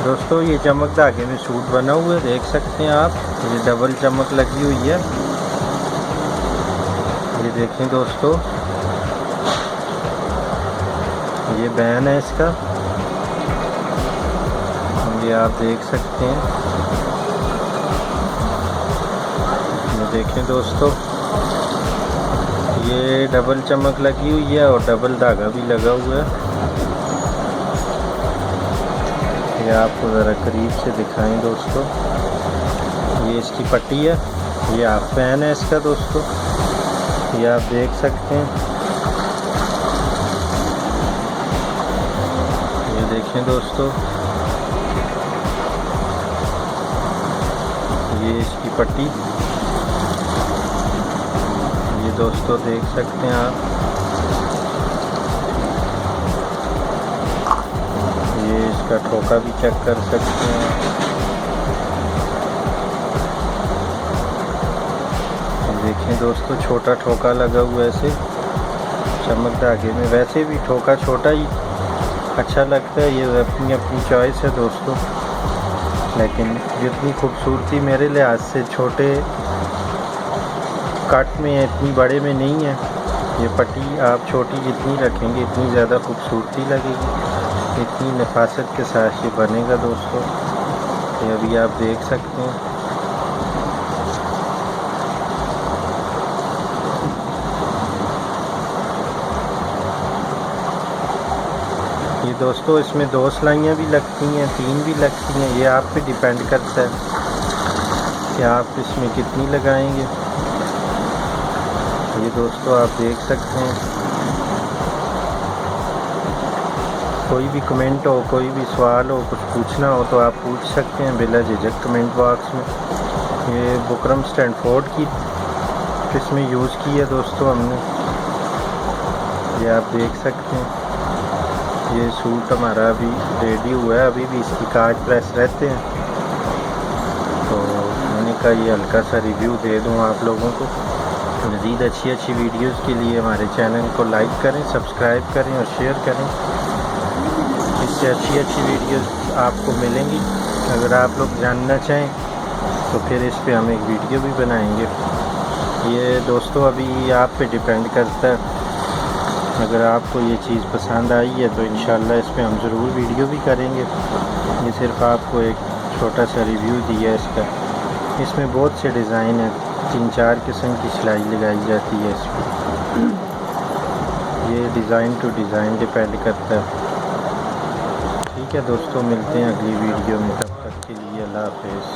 दोस्तों ये चमक धागे में सूट बना हुआ है, देख सकते हैं आप। ये डबल चमक लगी हुई है, ये देखें दोस्तों। ये बैन है इसका, ये आप देख सकते हैं। ये देखें दोस्तों, ये डबल चमक लगी हुई है और डबल धागा भी लगा हुआ है। ये आपको ज़रा करीब से दिखाएं दोस्तों। ये इसकी पट्टी है, ये हाफ पैन है इसका दोस्तों, ये आप देख सकते हैं। ये देखें दोस्तों, ये इसकी पट्टी, ये दोस्तों देख सकते हैं आप। ये इसका ठोका भी चेक कर सकते हैं। देखें दोस्तों, छोटा ठोका लगा हुआ है ऐसे चमक धागे में। वैसे भी ठोका छोटा ही अच्छा लगता है, ये अपनी अपनी चॉइस है दोस्तों। लेकिन जितनी खूबसूरती मेरे लिहाज से छोटे कट में है, इतनी बड़े में नहीं है। ये पट्टी आप छोटी जितनी रखेंगे इतनी ज़्यादा खूबसूरती लगेगी, इतनी नफासत के साथ ये बनेगा दोस्तों। ये अभी आप देख सकते हैं। ये दोस्तों इसमें 2 सिलाइयाँ भी लगती हैं, 3 भी लगती हैं, ये आप पे डिपेंड करता है कि आप इसमें कितनी लगाएंगे। ये दोस्तों आप देख सकते हैं। कोई भी कमेंट हो, कोई भी सवाल हो, कुछ पूछना हो तो आप पूछ सकते हैं बिला झिझक कमेंट बॉक्स में। ये बुकरम स्टैंडफोर्ड की इसमें यूज़ की है दोस्तों हमने, ये आप देख सकते हैं। ये सूट हमारा अभी रेडी हुआ है, अभी भी इसकी काज प्रेस रहते हैं, तो मैंने कहा ये हल्का सा रिव्यू दे दूँ आप लोगों को। मज़ीद अच्छी वीडियोज़ के लिए हमारे चैनल को लाइक करें, सब्सक्राइब करें और शेयर करें। इससे अच्छी वीडियोज़ आपको मिलेंगी। अगर आप लोग जानना चाहें तो फिर इस पे हम एक वीडियो भी बनाएंगे। ये दोस्तों अभी आप पे डिपेंड करता है। अगर आपको ये चीज़ पसंद आई है तो इंशाल्लाह इस पे हम ज़रूर वीडियो भी करेंगे। ये सिर्फ आपको एक छोटा सा रिव्यू दिया है इसका। इसमें बहुत से डिज़ाइन हैं, 3-4 किस्म की सिलाई लगाई जाती है इसमें। ये डिज़ाइन टू डिज़ाइन डिपेंड करता है। ठीक है दोस्तों, मिलते हैं अगली वीडियो में, तब तक के लिए अल्लाह हाफ़िज़।